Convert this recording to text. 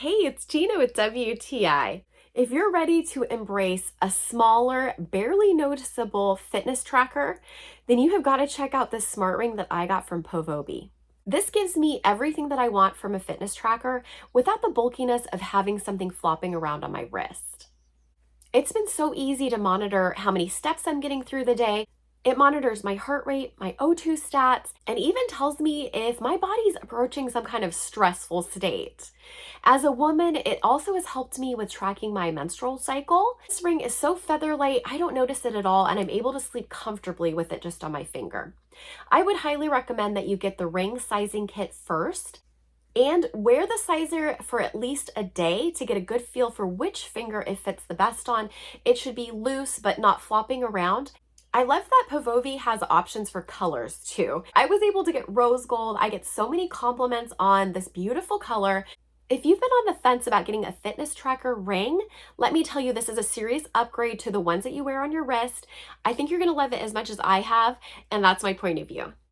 Hey, it's Gina with WTI. If you're ready to embrace a smaller, barely noticeable fitness tracker, then you have got to check out this smart ring that I got from POBOVi. This gives me everything that I want from a fitness tracker without the bulkiness of having something flopping around on my wrist. It's been so easy to monitor how many steps I'm getting through the day. It monitors my heart rate, my O2 stats, and even tells me if my body's approaching some kind of stressful state. As a woman, it also has helped me with tracking my menstrual cycle. This ring is so feather light, I don't notice it at all, and I'm able to sleep comfortably with it just on my finger. I would highly recommend that you get the ring sizing kit first and wear the sizer for at least a day to get a good feel for which finger it fits the best on. It should be loose but not flopping around. I love that POVOVi has options for colors too. I was able to get rose gold. I get so many compliments on this beautiful color. If you've been on the fence about getting a fitness tracker ring, let me tell you, this is a serious upgrade to the ones that you wear on your wrist. I think you're gonna love it as much as I have, and that's my point of view.